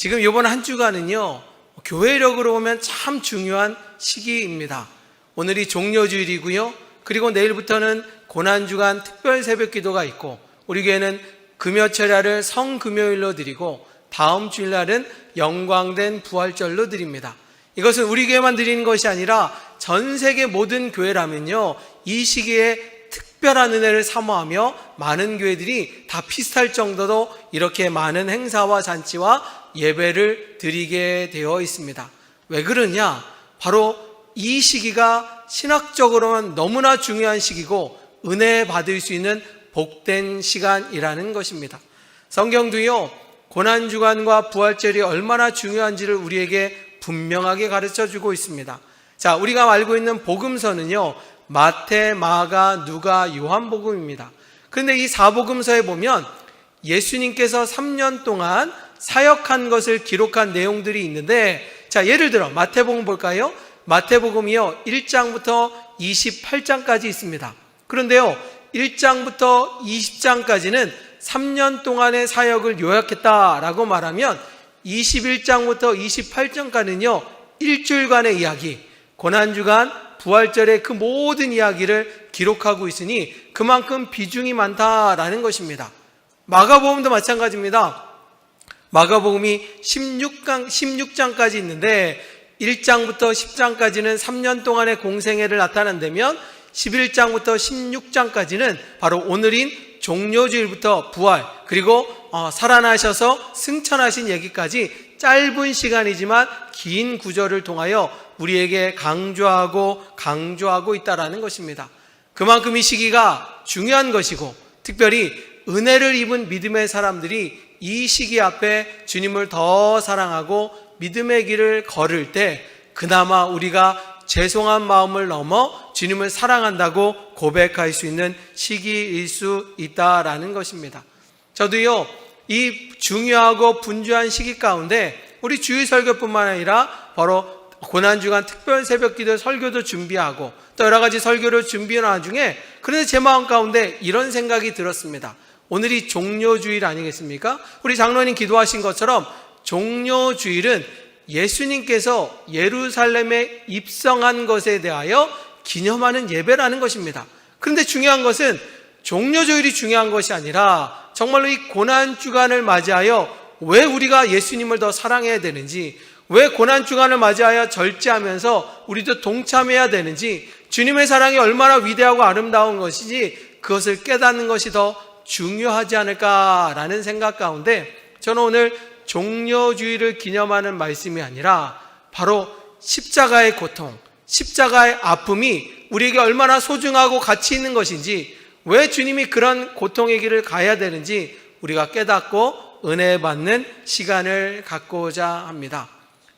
지금 이번 한 주간은요, 교회력으로 보면 참 중요한 시기입니다. 오늘이 종료주일이고요. 그리고 내일부터는 고난주간 특별 새벽 기도가 있고, 우리 교회는 금요철야를 성금요일로 드리고, 다음 주일날은 영광된 부활절로 드립니다. 이것은 우리 교회만 드리는 것이 아니라 전 세계 모든 교회라면요, 이 시기에 특별한 은혜를 사모하며 많은 교회들이 다 비슷할 정도로 이렇게 많은 행사와 잔치와 예배를 드리게 되어 있습니다. 왜 그러냐? 바로 이 시기가 신학적으로는 너무나 중요한 시기고 은혜 받을 수 있는 복된 시간이라는 것입니다. 성경도요, 고난주간과 부활절이 얼마나 중요한지를 우리에게 분명하게 가르쳐주고 있습니다. 자, 우리가 알고 있는 복음서는요, 마태, 마가, 누가, 요한복음입니다. 그런데 이 사복음서에 보면 예수님께서 3년 동안 사역한 것을 기록한 내용들이 있는데, 자, 예를 들어 마태복음 볼까요? 마태복음이요, 1장부터 28장까지 있습니다. 그런데요, 1장부터 20장까지는 3년 동안의 사역을 요약했다라고 말하면 21장부터 28장까지는요, 일주일간의 이야기, 고난주간, 부활절의 그 모든 이야기를 기록하고 있으니 그만큼 비중이 많다라는 것입니다. 마가복음도 마찬가지입니다. 마가복음이 16장까지 있는데 1장부터 10장까지는 3년 동안의 공생애를 나타낸다면 11장부터 16장까지는 바로 오늘인 종료주일부터 부활, 그리고 살아나셔서 승천하신 얘기까지 짧은 시간이지만 긴 구절을 통하여 우리에게 강조하고 있다라는 것입니다. 그만큼 이 시기가 중요한 것이고, 특별히 은혜를 입은 믿음의 사람들이 이 시기 앞에 주님을 더 사랑하고 믿음의 길을 걸을 때 그나마 우리가 죄송한 마음을 넘어 주님을 사랑한다고 고백할 수 있는 시기일 수 있다라는 것입니다. 저도요, 이 중요하고 분주한 시기 가운데 우리 주일 설교뿐만 아니라 바로 고난주간 특별 새벽기도 설교도 준비하고 또 여러 가지 설교를 준비하는 와중에, 그런데 제 마음 가운데 이런 생각이 들었습니다. 오늘이 종료주일 아니겠습니까? 우리 장로님 기도하신 것처럼 종료주일은 예수님께서 예루살렘에 입성한 것에 대하여 기념하는 예배라는 것입니다. 그런데 중요한 것은 종료주일이 중요한 것이 아니라 정말로 이 고난주간을 맞이하여 왜 우리가 예수님을 더 사랑해야 되는지, 왜 고난주간을 맞이하여 절제하면서 우리도 동참해야 되는지, 주님의 사랑이 얼마나 위대하고 아름다운 것이지 그것을 깨닫는 것이 더 중요하지 않을까라는 생각 가운데 저는 오늘 종료주일을 기념하는 말씀이 아니라 바로 십자가의 고통, 십자가의 아픔이 우리에게 얼마나 소중하고 가치 있는 것인지, 왜 주님이 그런 고통의 길을 가야 되는지 우리가 깨닫고 은혜 받는 시간을 갖고자 합니다.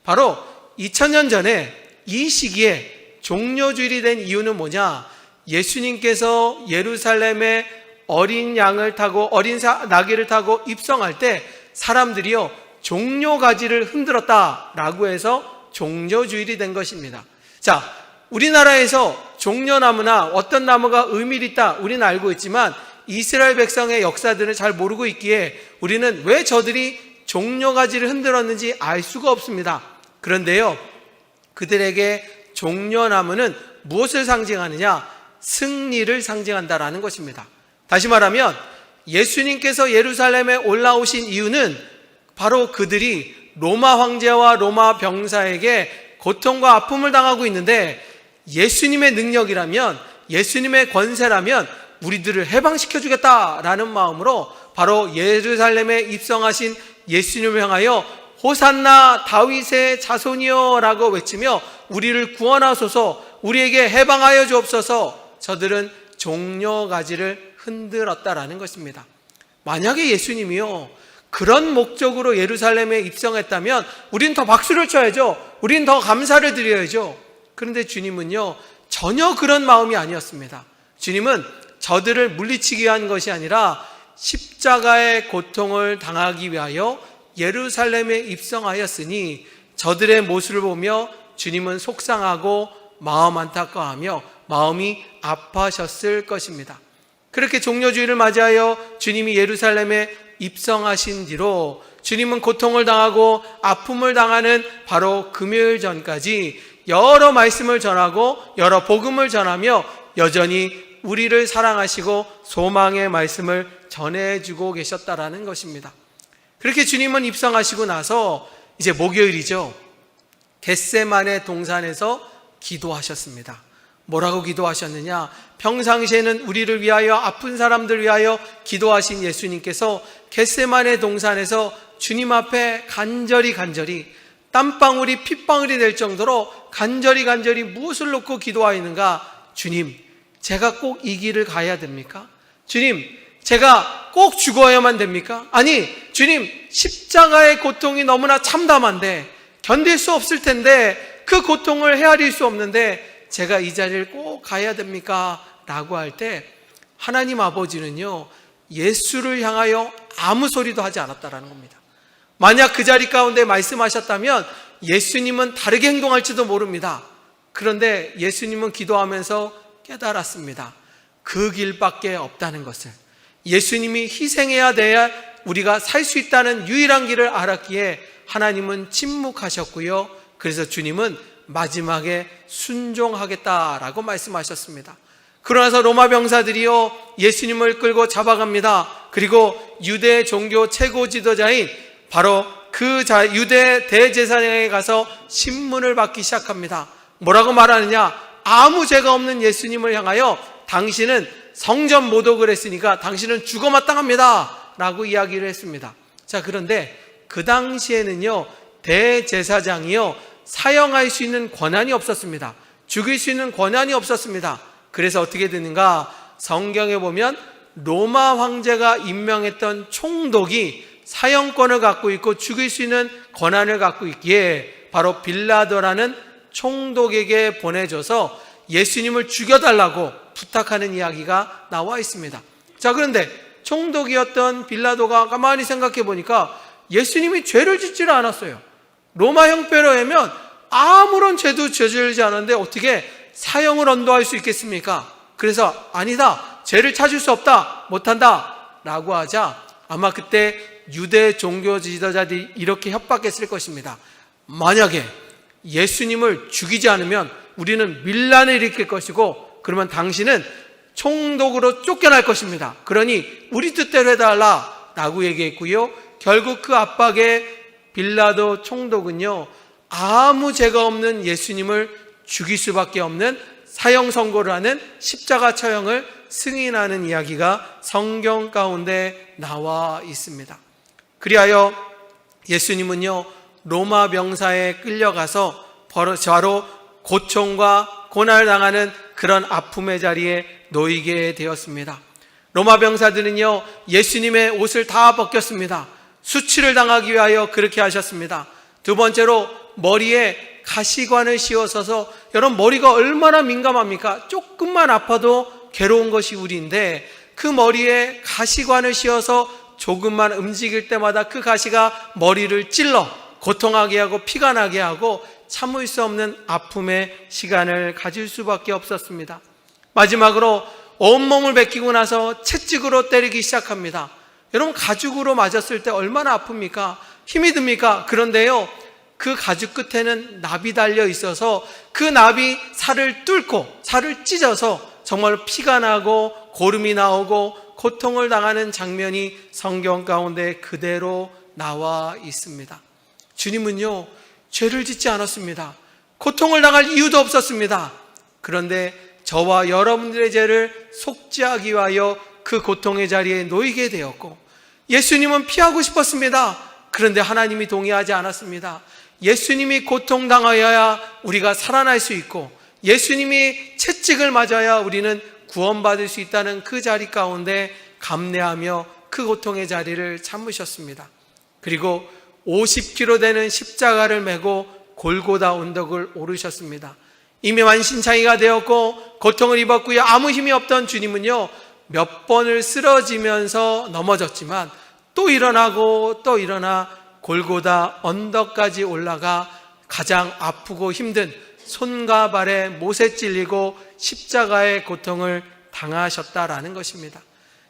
바로 2000년 전에 이 시기에 종료주일이 된 이유는 뭐냐? 예수님께서 예루살렘에 어린 양을 타고, 어린 나귀를 타고 입성할 때 사람들이요, 종료가지를 흔들었다라고 해서 종료주일이 된 것입니다. 자, 우리나라에서 종려나무나 어떤 나무가 의미를 있다 우리는 알고 있지만 이스라엘 백성의 역사들을 잘 모르고 있기에 우리는 왜 저들이 종려가지를 흔들었는지 알 수가 없습니다. 그런데요, 그들에게 종려나무는 무엇을 상징하느냐? 승리를 상징한다라는 것입니다. 다시 말하면 예수님께서 예루살렘에 올라오신 이유는 바로 그들이 로마 황제와 로마 병사에게 고통과 아픔을 당하고 있는데, 예수님의 능력이라면, 예수님의 권세라면 우리들을 해방시켜 주겠다라는 마음으로 바로 예루살렘에 입성하신 예수님을 향하여 호산나 다윗의 자손이여 라고 외치며 우리를 구원하소서, 우리에게 해방하여 주옵소서, 저들은 종려가지를 흔들었다라는 것입니다. 만약에 예수님이요, 그런 목적으로 예루살렘에 입성했다면 우리는 더 박수를 쳐야죠. 우리는 더 감사를 드려야죠. 그런데 주님은요, 전혀 그런 마음이 아니었습니다. 주님은 저들을 물리치기 위한 것이 아니라 십자가의 고통을 당하기 위하여 예루살렘에 입성하였으니 저들의 모습을 보며 주님은 속상하고 마음 안타까워하며 마음이 아파하셨을 것입니다. 그렇게 종료주일을 맞이하여 주님이 예루살렘에 입성하신 뒤로 주님은 고통을 당하고 아픔을 당하는 바로 금요일 전까지 여러 말씀을 전하고 여러 복음을 전하며 여전히 우리를 사랑하시고 소망의 말씀을 전해주고 계셨다라는 것입니다. 그렇게 주님은 입성하시고 나서 이제 목요일이죠. 겟세마네 동산에서 기도하셨습니다. 뭐라고 기도하셨느냐? 평상시에는 우리를 위하여 아픈 사람들 위하여 기도하신 예수님께서 겟세마네 동산에서 주님 앞에 간절히 땀방울이 핏방울이 될 정도로 간절히 무엇을 놓고 기도하였는가? 주님, 제가 꼭 이 길을 가야 됩니까? 주님, 제가 꼭 죽어야만 됩니까? 아니, 주님, 십자가의 고통이 너무나 참담한데 견딜 수 없을 텐데 그 고통을 헤아릴 수 없는데 제가 이 자리를 꼭 가야 됩니까? 라고 할 때 하나님 아버지는요, 예수를 향하여 아무 소리도 하지 않았다라는 겁니다. 만약 그 자리 가운데 말씀하셨다면 예수님은 다르게 행동할지도 모릅니다. 그런데 예수님은 기도하면서 깨달았습니다. 그 길밖에 없다는 것을. 예수님이 희생해야 돼야 우리가 살 수 있다는 유일한 길을 알았기에 하나님은 침묵하셨고요. 그래서 주님은 마지막에 순종하겠다라고 말씀하셨습니다. 그러나서 로마 병사들이요, 예수님을 끌고 잡아갑니다. 그리고 유대 종교 최고 지도자인 바로 그 유대 대제사장에 가서 신문을 받기 시작합니다. 뭐라고 말하느냐? 아무 죄가 없는 예수님을 향하여 당신은 성전 모독을 했으니까 당신은 죽어 마땅합니다 라고 이야기를 했습니다. 자, 그런데 그 당시에는요, 대제사장이요, 사형할 수 있는 권한이 없었습니다. 죽일 수 있는 권한이 없었습니다. 그래서 어떻게 되는가? 성경에 보면 로마 황제가 임명했던 총독이 사형권을 갖고 있고 죽일 수 있는 권한을 갖고 있기에 바로 빌라도라는 총독에게 보내줘서 예수님을 죽여달라고 부탁하는 이야기가 나와 있습니다. 자, 그런데 총독이었던 빌라도가 가만히 생각해 보니까 예수님이 죄를 짓지를 않았어요. 로마 형편에 의하면 아무런 죄도 저지르지 않았는데 어떻게 사형을 언도할 수 있겠습니까? 그래서 아니다, 죄를 찾을 수 없다, 못한다 라고 하자 아마 그때 유대 종교 지도자들이 이렇게 협박했을 것입니다. 만약에 예수님을 죽이지 않으면 우리는 밀란을 일으킬 것이고 그러면 당신은 총독으로 쫓겨날 것입니다. 그러니 우리 뜻대로 해달라 라고 얘기했고요. 결국 그 압박에 빌라도 총독은요, 아무 죄가 없는 예수님을 죽일 수밖에 없는 사형 선고를 하는 십자가 처형을 승인하는 이야기가 성경 가운데 나와 있습니다. 그리하여 예수님은요, 로마 병사에 끌려가서 바로 고통과 고난을 당하는 그런 아픔의 자리에 놓이게 되었습니다. 로마 병사들은요, 예수님의 옷을 다 벗겼습니다. 수치를 당하기 위하여 그렇게 하셨습니다. 두 번째로 머리에 가시관을 씌워서서, 여러분 머리가 얼마나 민감합니까? 조금만 아파도 괴로운 것이 우리인데 그 머리에 가시관을 씌워서 조금만 움직일 때마다 그 가시가 머리를 찔러 고통하게 하고 피가 나게 하고 참을 수 없는 아픔의 시간을 가질 수밖에 없었습니다. 마지막으로 온몸을 베끼고 나서 채찍으로 때리기 시작합니다. 여러분, 가죽으로 맞았을 때 얼마나 아픕니까? 힘이 듭니까? 그런데요, 그 가죽 끝에는 납이 달려 있어서 그 납이 살을 뚫고 살을 찢어서 정말 피가 나고 고름이 나오고 고통을 당하는 장면이 성경 가운데 그대로 나와 있습니다. 주님은요, 죄를 짓지 않았습니다. 고통을 당할 이유도 없었습니다. 그런데 저와 여러분들의 죄를 속죄하기 위하여 그 고통의 자리에 놓이게 되었고, 예수님은 피하고 싶었습니다. 그런데 하나님이 동의하지 않았습니다. 예수님이 고통당하여야 우리가 살아날 수 있고 예수님이 채찍을 맞아야 우리는 구원받을 수 있다는 그 자리 가운데 감내하며 그 고통의 자리를 참으셨습니다. 그리고 50kg 되는 십자가를 메고 골고다 언덕을 오르셨습니다. 이미 만신창이가 되었고 고통을 입었고요, 아무 힘이 없던 주님은요, 몇 번을 쓰러지면서 넘어졌지만 또 일어나고 또 일어나 골고다 언덕까지 올라가 가장 아프고 힘든 손과 발에 못에 찔리고 십자가의 고통을 당하셨다라는 것입니다.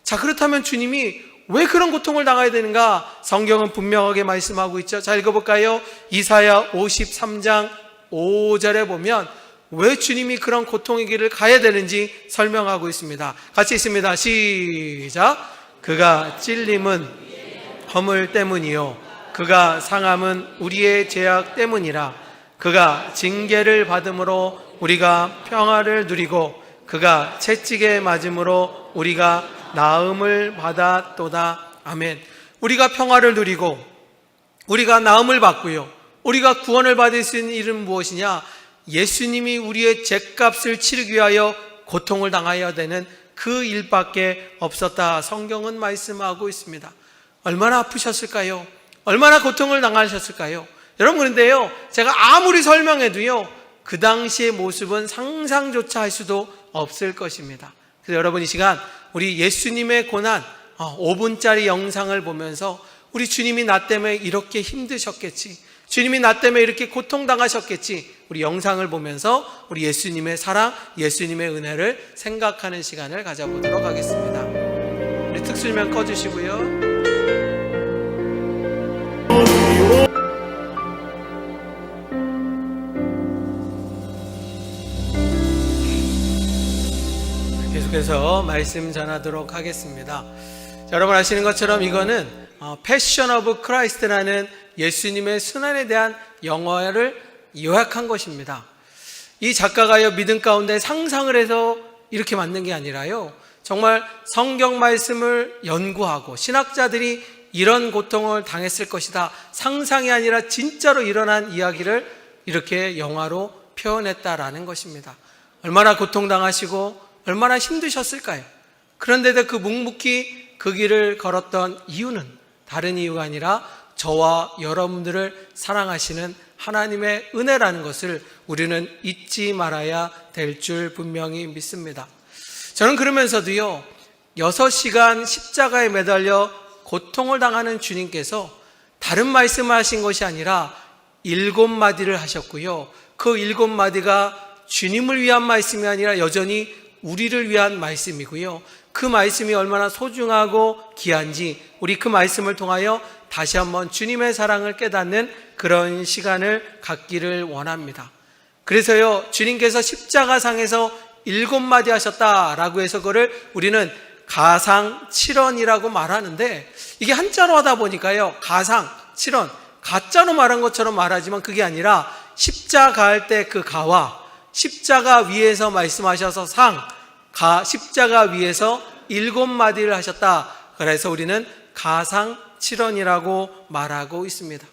자, 그렇다면 주님이 왜 그런 고통을 당해야 되는가? 성경은 분명하게 말씀하고 있죠. 자, 읽어볼까요? 이사야 53장 5절에 보면 왜 주님이 그런 고통의 길을 가야 되는지 설명하고 있습니다. 같이 있습니다. 시작. 그가 찔림은 허물 때문이요 그가 상함은 우리의 죄악 때문이라. 그가 징계를 받음으로 우리가 평화를 누리고 그가 채찍에 맞음으로 우리가 나음을 받았도다. 아멘. 우리가 평화를 누리고 우리가 나음을 받고요, 우리가 구원을 받을 수 있는 일은 무엇이냐? 예수님이 우리의 죗값을 치르기 위하여 고통을 당하여야 되는 그 일밖에 없었다. 성경은 말씀하고 있습니다. 얼마나 아프셨을까요? 얼마나 고통을 당하셨을까요? 여러분, 그런데요, 제가 아무리 설명해도요, 그 당시의 모습은 상상조차 할 수도 없을 것입니다. 그래서 여러분, 이 시간 우리 예수님의 고난 5분짜리 영상을 보면서 우리 주님이 나 때문에 이렇게 힘드셨겠지, 주님이 나 때문에 이렇게 고통당하셨겠지, 우리 영상을 보면서 우리 예수님의 사랑, 예수님의 은혜를 생각하는 시간을 가져보도록 하겠습니다. 우리 특수면 꺼주시고요. 계속해서 말씀 전하도록 하겠습니다. 자, 여러분 아시는 것처럼 이거는 패션 오브 크라이스트라는 예수님의 순환에 대한 영화를 요약한 것입니다. 이 작가가요, 믿음 가운데 상상을 해서 이렇게 만든 게 아니라요, 정말 성경 말씀을 연구하고 신학자들이 이런 고통을 당했을 것이다, 상상이 아니라 진짜로 일어난 이야기를 이렇게 영화로 표현했다라는 것입니다. 얼마나 고통당하시고 얼마나 힘드셨을까요? 그런데도 그 묵묵히 그 길을 걸었던 이유는 다른 이유가 아니라 저와 여러분들을 사랑하시는 하나님의 은혜라는 것을 우리는 잊지 말아야 될 줄 분명히 믿습니다. 저는 그러면서도요, 6시간 십자가에 매달려 고통을 당하는 주님께서 다른 말씀을 하신 것이 아니라 7마디를 하셨고요, 그 7마디가 주님을 위한 말씀이 아니라 여전히 우리를 위한 말씀이고요, 그 말씀이 얼마나 소중하고 귀한지 우리 그 말씀을 통하여 다시 한번 주님의 사랑을 깨닫는 그런 시간을 갖기를 원합니다. 그래서요, 주님께서 십자가상에서 7마디 하셨다라고 해서 그거를 우리는 가상 7언이라고 말하는데, 이게 한자로 하다 보니까요, 가상 7언, 가짜로 말한 것처럼 말하지만 그게 아니라 십자가 할 때 그 가와 십자가 위에서 말씀하셔서 십자가 위에서 7마디를 하셨다. 그래서 우리는 가상 7언이라고 말하고 있습니다.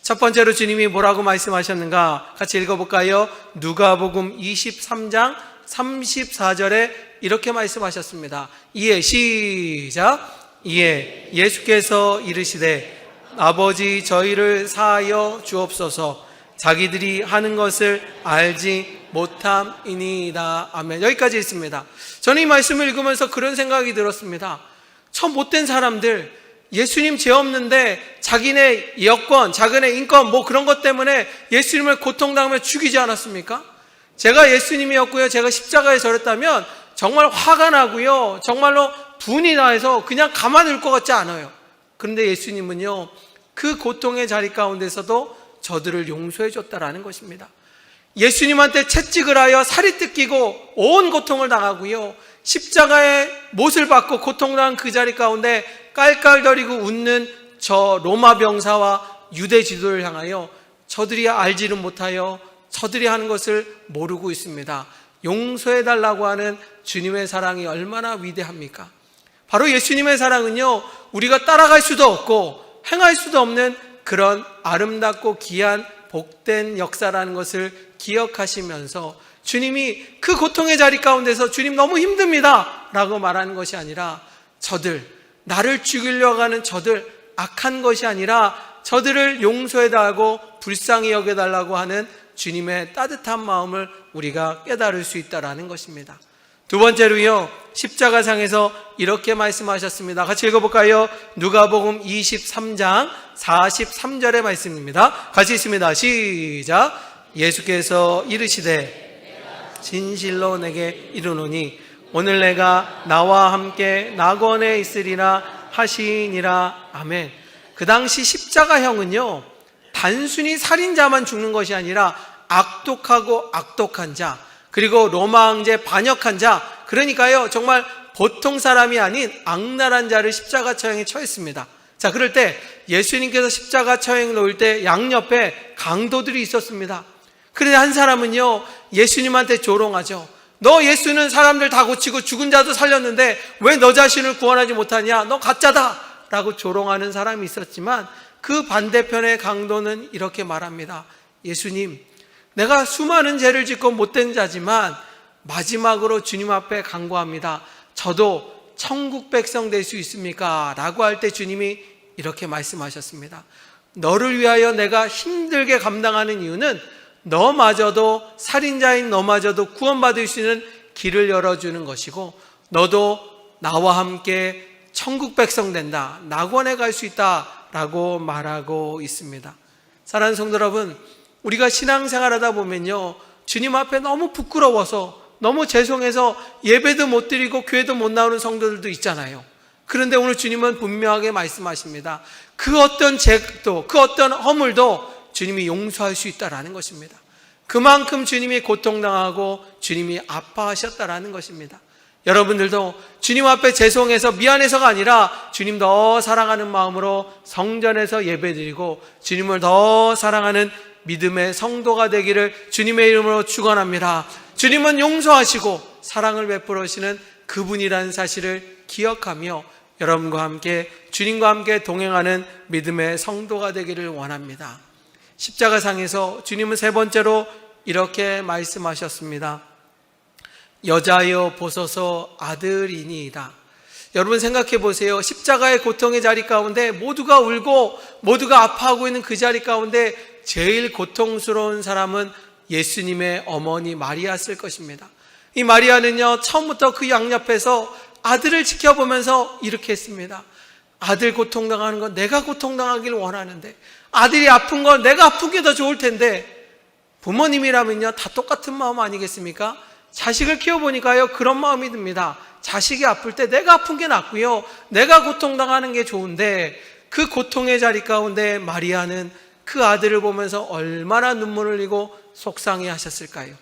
첫 번째로 주님이 뭐라고 말씀하셨는가? 같이 읽어볼까요? 누가복음 23장 34절에 이렇게 말씀하셨습니다. 이에 시작. 이에 예수께서 이르시되 아버지 저희를 사하여 주옵소서. 자기들이 하는 것을 알지 못함이니이다. 아멘. 여기까지 있습니다. 저는 이 말씀을 읽으면서 그런 생각이 들었습니다. 참 못된 사람들, 예수님 죄 없는데 자기네 여권, 자기네 인권 그런 것 때문에 예수님을 고통당하며 죽이지 않았습니까? 제가 예수님이었고요, 제가 십자가에 절했다면 정말 화가 나고요, 정말로 분이 나서 그냥 가만히 것 같지 않아요. 그런데 예수님은요, 그 고통의 자리 가운데서도 저들을 용서해 줬다라는 것입니다. 예수님한테 채찍을 하여 살이 뜯기고 온 고통을 당하고요, 십자가의 못을 받고 고통당한 그 자리 가운데 깔깔거리고 웃는 저 로마 병사와 유대 지도를 향하여 저들이 알지는 못하여 저들이 하는 것을 모르고 있습니다. 용서해 달라고 하는 주님의 사랑이 얼마나 위대합니까? 바로 예수님의 사랑은요, 우리가 따라갈 수도 없고 행할 수도 없는 그런 아름답고 귀한 복된 역사라는 것을 기억하시면서 주님이 그 고통의 자리 가운데서 주님 너무 힘듭니다 라고 말하는 것이 아니라 저들, 나를 죽이려고 하는 저들, 악한 것이 아니라 저들을 용서해달라고 불쌍히 여겨달라고 하는 주님의 따뜻한 마음을 우리가 깨달을 수 있다는 것입니다. 두 번째로요, 십자가상에서 이렇게 말씀하셨습니다. 같이 읽어볼까요? 누가복음 23장 43절의 말씀입니다. 같이 있습니다. 시작. 예수께서 이르시되 진실로 내게 이르노니 오늘 내가 나와 함께 낙원에 있으리라 하시니라. 아멘. 그 당시 십자가형은요, 단순히 살인자만 죽는 것이 아니라 악독하고 악독한 자, 그리고 로마 황제 반역한 자, 그러니까요 정말 보통 사람이 아닌 악랄한 자를 십자가 처형에 처했습니다. 자, 그럴 때 예수님께서 십자가 처형을 놓을 때 양옆에 강도들이 있었습니다. 그런데 한 사람은요 예수님한테 조롱하죠. 너 예수는 사람들 다 고치고 죽은 자도 살렸는데 왜 너 자신을 구원하지 못하냐? 너 가짜다! 라고 조롱하는 사람이 있었지만, 그 반대편의 강도는 이렇게 말합니다. 예수님, 내가 수많은 죄를 짓고 못된 자지만 마지막으로 주님 앞에 간구합니다. 저도 천국 백성 될 수 있습니까? 라고 할 때 주님이 이렇게 말씀하셨습니다. 너를 위하여 내가 힘들게 감당하는 이유는 너마저도, 살인자인 너마저도 구원받을 수 있는 길을 열어주는 것이고, 너도 나와 함께 천국 백성 된다, 낙원에 갈 수 있다 라고 말하고 있습니다. 사랑하는 성도 여러분, 우리가 신앙생활하다 보면요 주님 앞에 너무 부끄러워서, 너무 죄송해서 예배도 못 드리고 교회도 못 나오는 성도들도 있잖아요. 그런데 오늘 주님은 분명하게 말씀하십니다. 그 어떤 죄도, 그 어떤 허물도 주님이 용서할 수 있다라는 것입니다. 그만큼 주님이 고통당하고 주님이 아파하셨다라는 것입니다. 여러분들도 주님 앞에 죄송해서 미안해서가 아니라 주님 더 사랑하는 마음으로 성전에서 예배드리고 주님을 더 사랑하는 믿음의 성도가 되기를 주님의 이름으로 축원합니다. 주님은 용서하시고 사랑을 베풀으시는 그분이라는 사실을 기억하며 여러분과 함께, 주님과 함께 동행하는 믿음의 성도가 되기를 원합니다. 십자가상에서 주님은 세 번째로 이렇게 말씀하셨습니다. 여자여 보소서 아들이니이다. 여러분 생각해 보세요. 십자가의 고통의 자리 가운데 모두가 울고 모두가 아파하고 있는 그 자리 가운데 제일 고통스러운 사람은 예수님의 어머니 마리아였을 것입니다. 이 마리아는요 처음부터 그 양옆에서 아들을 지켜보면서 이렇게 했습니다. 아들 고통당하는 건 내가 고통당하기를 원하는데, 아들이 아픈 건 내가 아픈 게 더 좋을 텐데, 부모님이라면요 다 똑같은 마음 아니겠습니까? 자식을 키워보니까요 그런 마음이 듭니다. 자식이 아플 때 내가 아픈 게 낫고요, 내가 고통당하는 게 좋은데, 그 고통의 자리 가운데 마리아는 그 아들을 보면서 얼마나 눈물을 흘리고 속상해 하셨을까요?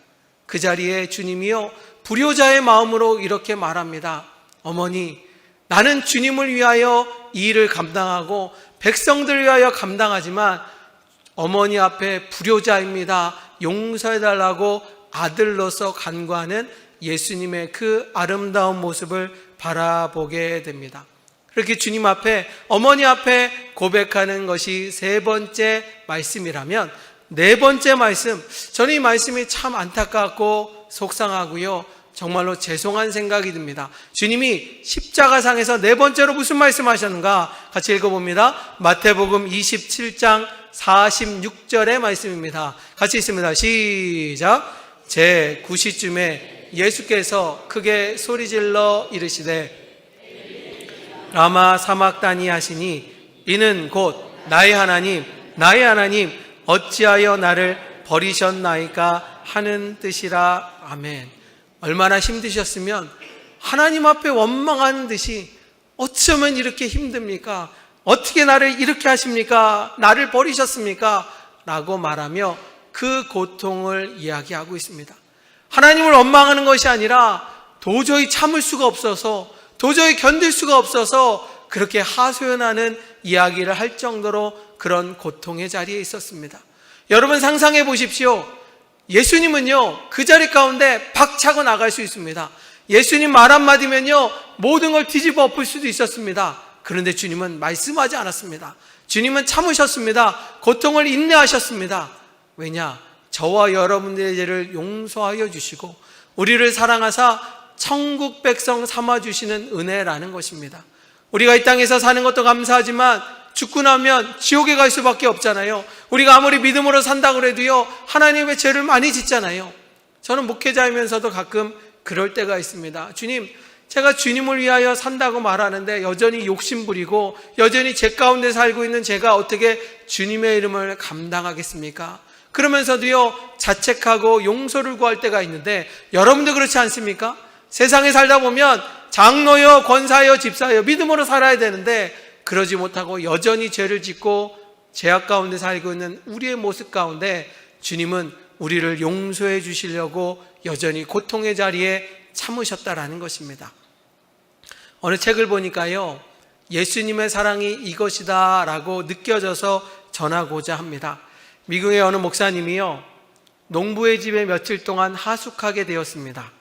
그 자리에 주님이요 불효자의 마음으로 이렇게 말합니다. 어머니, 나는 주님을 위하여 이 일을 감당하고 백성들을 위하여 감당하지만 어머니 앞에 불효자입니다, 용서해달라고 아들로서 간구하는 예수님의 그 아름다운 모습을 바라보게 됩니다. 그렇게 주님 앞에, 어머니 앞에 고백하는 것이 세 번째 말씀이라면, 네 번째 말씀, 저는 이 말씀이 참 안타깝고 속상하고요 정말로 죄송한 생각이 듭니다. 주님이 십자가상에서 네 번째로 무슨 말씀하셨는가? 같이 읽어봅니다. 마태복음 27장 46절의 말씀입니다. 같이 있습니다. 시작. 제 9시쯤에 예수께서 크게 소리질러 이르시되 라마 사막다니 하시니, 이는 곧 나의 하나님, 나의 하나님, 어찌하여 나를 버리셨나이까 하는 뜻이라. 아멘. 얼마나 힘드셨으면 하나님 앞에 원망하는 듯이, 어쩌면 이렇게 힘듭니까? 어떻게 나를 이렇게 하십니까? 나를 버리셨습니까? 라고 말하며 그 고통을 이야기하고 있습니다. 하나님을 원망하는 것이 아니라 도저히 참을 수가 없어서, 도저히 견딜 수가 없어서 그렇게 하소연하는 이야기를 할 정도로 그런 고통의 자리에 있었습니다. 여러분 상상해 보십시오. 예수님은요 그 자리 가운데 박차고 나갈 수 있습니다. 예수님 말 한마디면요 모든 걸 뒤집어 엎을 수도 있었습니다. 그런데 주님은 말씀하지 않았습니다. 주님은 참으셨습니다. 고통을 인내하셨습니다. 왜냐? 저와 여러분들의 죄를 용서하여 주시고 우리를 사랑하사 천국 백성 삼아주시는 은혜라는 것입니다. 우리가 이 땅에서 사는 것도 감사하지만 죽고 나면 지옥에 갈 수밖에 없잖아요. 우리가 아무리 믿음으로 산다고 해도요 하나님의 죄를 많이 짓잖아요. 저는 목회자이면서도 가끔 그럴 때가 있습니다. 주님, 제가 주님을 위하여 산다고 말하는데 여전히 욕심부리고 여전히 죄 가운데 살고 있는 제가 어떻게 주님의 이름을 감당하겠습니까? 그러면서도요 자책하고 용서를 구할 때가 있는데, 여러분도 그렇지 않습니까? 세상에 살다 보면 장로여, 권사여, 집사여 믿음으로 살아야 되는데 그러지 못하고 여전히 죄를 짓고 죄악 가운데 살고 있는 우리의 모습 가운데 주님은 우리를 용서해 주시려고 여전히 고통의 자리에 참으셨다라는 것입니다. 어느 책을 보니까요, 예수님의 사랑이 이것이다 라고 느껴져서 전하고자 합니다. 미국의 어느 목사님이요, 농부의 집에 며칠 동안 하숙하게 되었습니다.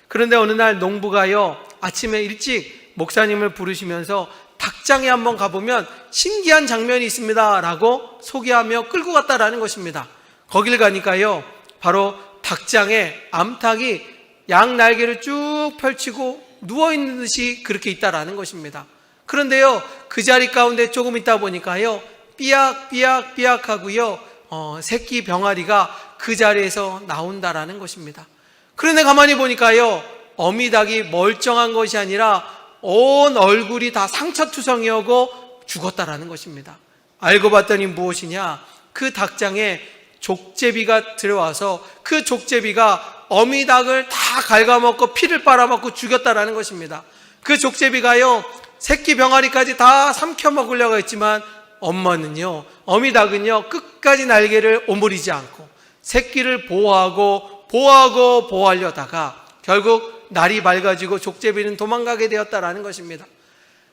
그런데 어느 날 농부가요, 아침에 일찍 목사님을 부르시면서 닭장에 한번 가보면 신기한 장면이 있습니다 라고 소개하며 끌고 갔다라는 것입니다. 거길 가니까요, 바로 닭장에 암탉이 양 날개를 쭉 펼치고 누워있는 듯이 그렇게 있다라는 것입니다. 그런데요, 그 자리 가운데 조금 있다 보니까요, 삐약삐약 하고요, 새끼 병아리가 그 자리에서 나온다라는 것입니다. 그런데 가만히 보니까요, 어미닭이 멀쩡한 것이 아니라 온 얼굴이 다 상처투성이하고 죽었다라는 것입니다. 알고 봤더니 무엇이냐, 그 닭장에 족제비가 들어와서 그 족제비가 어미닭을 다 갉아먹고 피를 빨아먹고 죽였다라는 것입니다. 그 족제비가요, 새끼 병아리까지 다 삼켜 먹으려고 했지만 엄마는요, 어미닭은요, 끝까지 날개를 오므리지 않고 새끼를 보호하려다가 결국 날이 밝아지고 족제비는 도망가게 되었다라는 것입니다.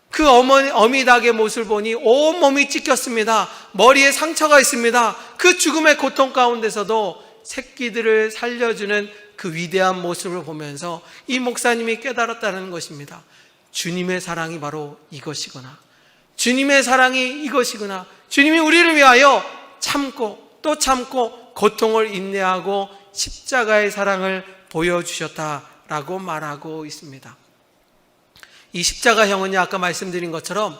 그 어미닭의 모습을 보니 온몸이 찢겼습니다. 머리에 상처가 있습니다. 그 죽음의 고통 가운데서도 새끼들을 살려주는 그 위대한 모습을 보면서 이 목사님이 깨달았다는 것입니다. 주님의 사랑이 바로 이것이구나. 주님의 사랑이 이것이구나. 주님이 우리를 위하여 참고 또 참고 고통을 인내하고 십자가의 사랑을 보여주셨다라고 말하고 있습니다. 이 십자가형은요, 아까 말씀드린 것처럼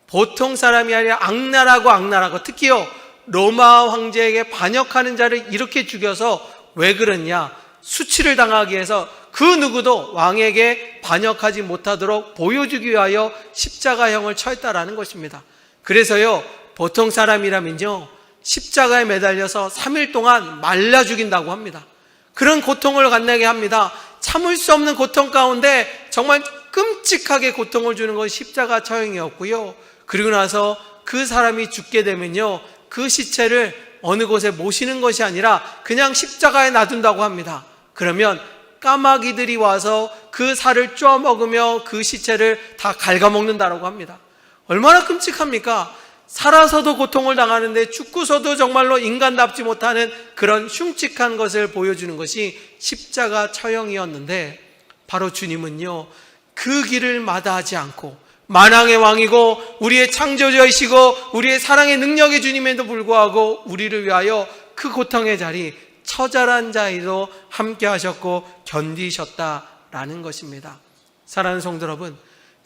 보통 사람이 아니라 악랄하고 특히요, 로마 황제에게 반역하는 자를 이렇게 죽여서 왜 그러냐, 수치를 당하기 위해서 그 누구도 왕에게 반역하지 못하도록 보여주기 위하여 십자가형을 처했다라는 것입니다. 그래서요, 보통 사람이라면요, 십자가에 매달려서 3일 동안 말라 죽인다고 합니다. 그런 고통을 갖게 합니다. 참을 수 없는 고통 가운데 정말 끔찍하게 고통을 주는 것이 십자가 처형이었고요, 그리고 나서 그 사람이 죽게 되면요, 그 시체를 어느 곳에 모시는 것이 아니라 그냥 십자가에 놔둔다고 합니다. 그러면 까마귀들이 와서 그 살을 쪼아 먹으며 그 시체를 다 갉아먹는다고 합니다. 얼마나 끔찍합니까? 살아서도 고통을 당하는데 죽고서도 정말로 인간답지 못하는 그런 흉측한 것을 보여주는 것이 십자가 처형이었는데, 바로 주님은요, 그 길을 마다하지 않고 만왕의 왕이고 우리의 창조주이시고 우리의 사랑의 능력의 주님에도 불구하고 우리를 위하여 그 고통의 자리, 처절한 자리도 함께 하셨고 견디셨다라는 것입니다. 사랑하는 성도 여러분,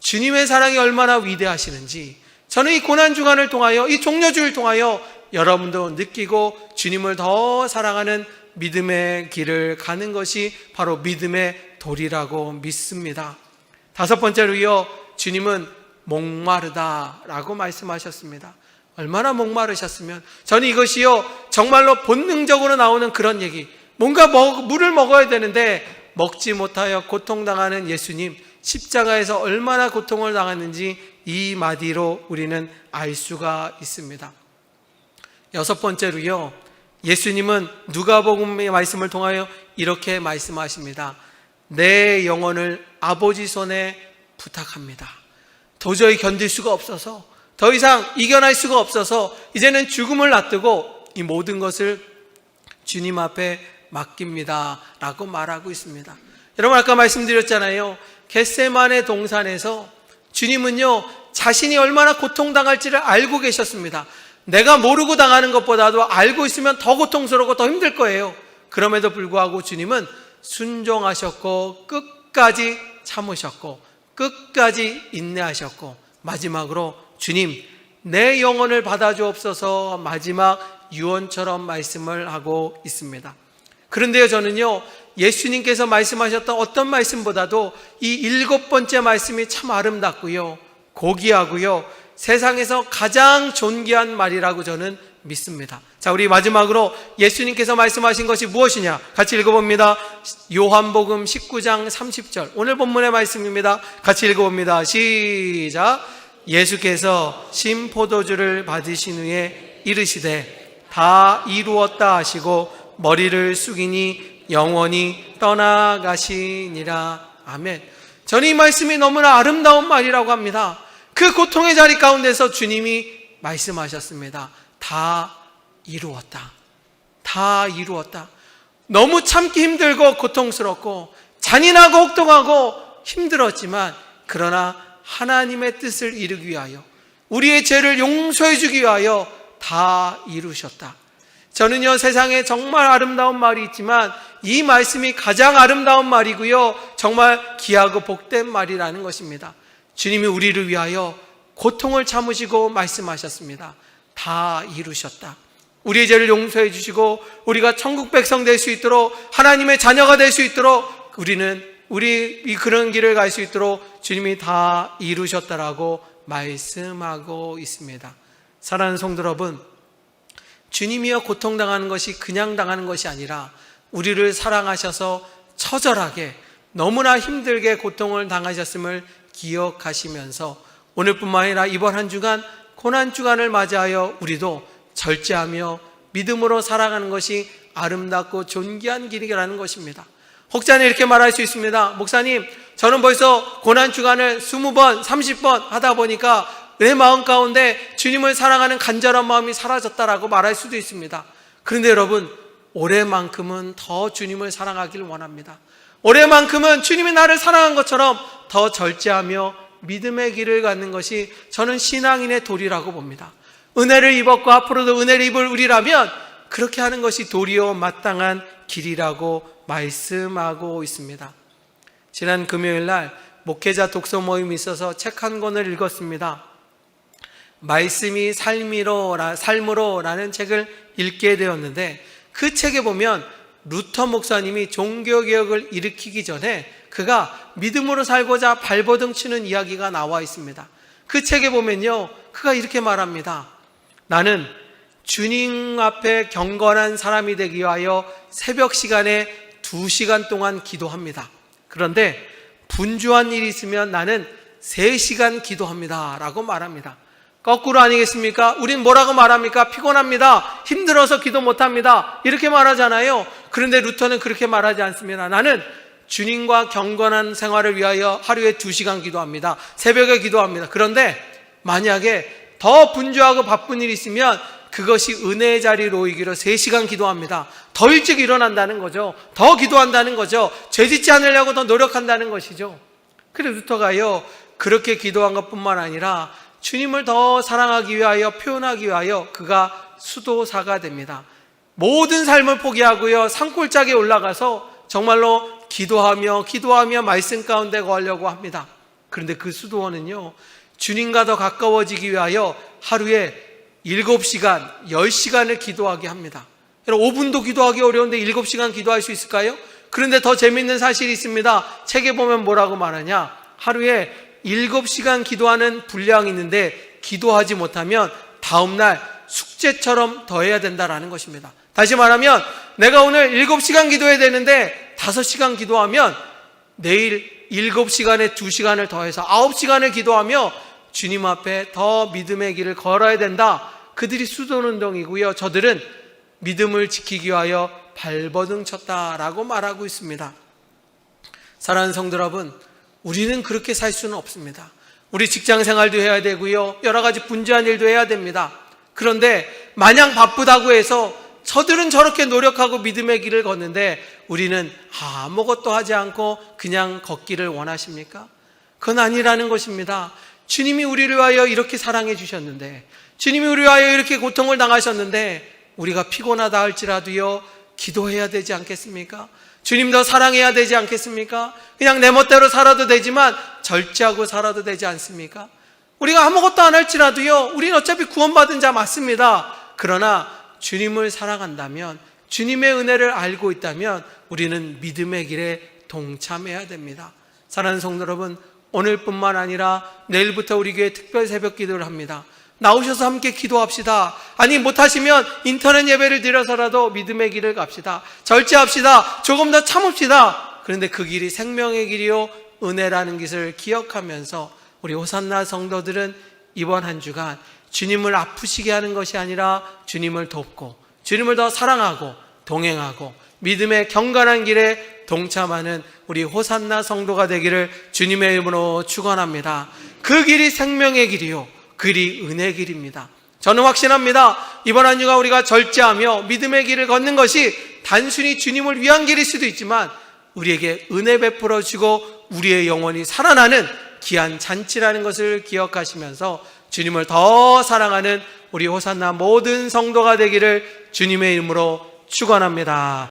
주님의 사랑이 얼마나 위대하시는지 저는 이 고난주간을 통하여, 이 종려주를 통하여 여러분도 느끼고 주님을 더 사랑하는 믿음의 길을 가는 것이 바로 믿음의 도리라고 믿습니다. 다섯 번째로요, 주님은 목마르다라고 말씀하셨습니다. 얼마나 목마르셨으면, 저는 이것이요, 정말로 본능적으로 나오는 그런 얘기, 뭔가 물을 먹어야 되는데 먹지 못하여 고통당하는 예수님, 십자가에서 얼마나 고통을 당했는지 이 마디로 우리는 알 수가 있습니다. 여섯 번째로요, 예수님은 누가복음의 말씀을 통하여 이렇게 말씀하십니다. 내 영혼을 아버지 손에 부탁합니다. 도저히 견딜 수가 없어서, 더 이상 이겨낼 수가 없어서 이제는 죽음을 놔두고 이 모든 것을 주님 앞에 맡깁니다 라고 말하고 있습니다. 여러분, 아까 말씀드렸잖아요. 겟세마네 동산에서 주님은요, 자신이 얼마나 고통당할지를 알고 계셨습니다. 내가 모르고 당하는 것보다도 알고 있으면 더 고통스럽고 더 힘들 거예요. 그럼에도 불구하고 주님은 순종하셨고 끝까지 참으셨고 끝까지 인내하셨고 마지막으로 주님, 내 영혼을 받아주옵소서 마지막 유언처럼 말씀을 하고 있습니다. 그런데요, 저는요, 예수님께서 말씀하셨던 어떤 말씀보다도 이 7번째 말씀이 참 아름답고요, 고귀하고요, 세상에서 가장 존귀한 말이라고 저는 믿습니다. 자, 우리 마지막으로 예수님께서 말씀하신 것이 무엇이냐? 같이 읽어봅니다. 요한복음 19장 30절. 오늘 본문의 말씀입니다. 같이 읽어봅니다. 시작. 예수께서 신포도주를 받으신 후에 이르시되 다 이루었다 하시고 머리를 숙이니 영원히 떠나가시니라. 아멘. 저는 이 말씀이 너무나 아름다운 말이라고 합니다. 그 고통의 자리 가운데서 주님이 말씀하셨습니다. 다 이루었다. 다 이루었다. 너무 참기 힘들고 고통스럽고 잔인하고 혹독하고 힘들었지만 그러나 하나님의 뜻을 이루기 위하여 우리의 죄를 용서해 주기 위하여 다 이루셨다. 저는요, 세상에 정말 아름다운 말이 있지만 이 말씀이 가장 아름다운 말이고요, 정말 귀하고 복된 말이라는 것입니다. 주님이 우리를 위하여 고통을 참으시고 말씀하셨습니다. 다 이루셨다. 우리의 죄를 용서해 주시고 우리가 천국 백성 될 수 있도록, 하나님의 자녀가 될 수 있도록, 우리 그런 길을 갈 수 있도록 주님이 다 이루셨다라고 말씀하고 있습니다. 사랑하는 성도 여러분, 주님이여 고통당하는 것이 그냥 당하는 것이 아니라 우리를 사랑하셔서 처절하게 너무나 힘들게 고통을 당하셨음을 기억하시면서 오늘뿐만 아니라 이번 한 주간 고난주간을 맞이하여 우리도 절제하며 믿음으로 살아가는 것이 아름답고 존귀한 길이라는 것입니다. 혹자는 이렇게 말할 수 있습니다. 목사님, 저는 벌써 고난주간을 20번, 30번 하다 보니까 내 마음 가운데 주님을 사랑하는 간절한 마음이 사라졌다라고 말할 수도 있습니다. 그런데 여러분, 올해만큼은 더 주님을 사랑하길 원합니다. 올해만큼은 주님이 나를 사랑한 것처럼 더 절제하며 믿음의 길을 갖는 것이 저는 신앙인의 도리라고 봅니다. 은혜를 입었고 앞으로도 은혜를 입을 우리라면 그렇게 하는 것이 도리어 마땅한 길이라고 말씀하고 있습니다. 지난 금요일 날 목회자 독서 모임이 있어서 책 한 권을 읽었습니다. 말씀이 삶으로라는 책을 읽게 되었는데 그 책에 보면 루터 목사님이 종교개혁을 일으키기 전에 그가 믿음으로 살고자 발버둥 치는 이야기가 나와 있습니다. 그 책에 보면요, 그가 이렇게 말합니다. 나는 주님 앞에 경건한 사람이 되기 위하여 새벽 시간에 2시간 동안 기도합니다. 그런데 분주한 일이 있으면 나는 3시간 기도합니다 라고 말합니다. 거꾸로 아니겠습니까? 우린 뭐라고 말합니까? 피곤합니다. 힘들어서 기도 못합니다. 이렇게 말하잖아요. 그런데 루터는 그렇게 말하지 않습니다. 나는 주님과 경건한 생활을 위하여 하루에 2시간 기도합니다. 새벽에 기도합니다. 그런데 만약에 더 분주하고 바쁜 일이 있으면 그것이 은혜의 자리로 오기로 3시간 기도합니다. 더 일찍 일어난다는 거죠. 더 기도한다는 거죠. 죄짓지 않으려고 더 노력한다는 것이죠. 그래서 루터가요, 그렇게 기도한 것뿐만 아니라 주님을 더 사랑하기 위하여, 표현하기 위하여 그가 수도사가 됩니다. 모든 삶을 포기하고요, 산골짜기에 올라가서 정말로 기도하며 말씀 가운데 거하려고 합니다. 그런데 그 수도원은요, 주님과 더 가까워지기 위하여 하루에 7시간, 10시간을 기도하게 합니다. 5분도 기도하기 어려운데 7시간 기도할 수 있을까요? 그런데 더 재밌는 사실이 있습니다. 책에 보면 뭐라고 말하냐? 하루에 7시간 기도하는 분량이 있는데 기도하지 못하면 다음날 숙제처럼 더 해야 된다라는 것입니다. 다시 말하면 내가 오늘 7시간 기도해야 되는데 5시간 기도하면 내일 7시간에 2시간을 더해서 9시간을 기도하며 주님 앞에 더 믿음의 길을 걸어야 된다. 그들이 수도운동이고요, 저들은 믿음을 지키기 위하여 발버둥 쳤다라고 말하고 있습니다. 사랑하는 성도 여러분, 우리는 그렇게 살 수는 없습니다. 우리 직장 생활도 해야 되고요, 여러 가지 분주한 일도 해야 됩니다. 그런데 마냥 바쁘다고 해서 저들은 저렇게 노력하고 믿음의 길을 걷는데 우리는 아무것도 하지 않고 그냥 걷기를 원하십니까? 그건 아니라는 것입니다. 주님이 우리를 위하여 이렇게 사랑해 주셨는데, 주님이 우리를 위하여 이렇게 고통을 당하셨는데 우리가 피곤하다 할지라도요, 기도해야 되지 않겠습니까? 주님 더 사랑해야 되지 않겠습니까? 그냥 내 멋대로 살아도 되지만 절제하고 살아도 되지 않습니까? 우리가 아무것도 안 할지라도요, 우리는 어차피 구원받은 자 맞습니다. 그러나 주님을 사랑한다면, 주님의 은혜를 알고 있다면 우리는 믿음의 길에 동참해야 됩니다. 사랑하는 성도 여러분, 오늘뿐만 아니라 내일부터 우리 교회 특별 새벽 기도를 합니다. 나오셔서 함께 기도합시다. 아니 못하시면 인터넷 예배를 드려서라도 믿음의 길을 갑시다. 절제합시다. 조금 더 참읍시다. 그런데 그 길이 생명의 길이요 은혜라는 것을 기억하면서 우리 호산나 성도들은 이번 한 주간 주님을 아프시게 하는 것이 아니라 주님을 돕고 주님을 더 사랑하고 동행하고 믿음의 경건한 길에 동참하는 우리 호산나 성도가 되기를 주님의 이름으로 축원합니다. 그 길이 생명의 길이요 그 길이 은혜의 길입니다. 저는 확신합니다. 이번 한 주간 우리가 절제하며 믿음의 길을 걷는 것이 단순히 주님을 위한 길일 수도 있지만 우리에게 은혜 베풀어 주고 우리의 영혼이 살아나는 귀한 잔치라는 것을 기억하시면서 주님을 더 사랑하는 우리 호산나 모든 성도가 되기를 주님의 이름으로 축원합니다.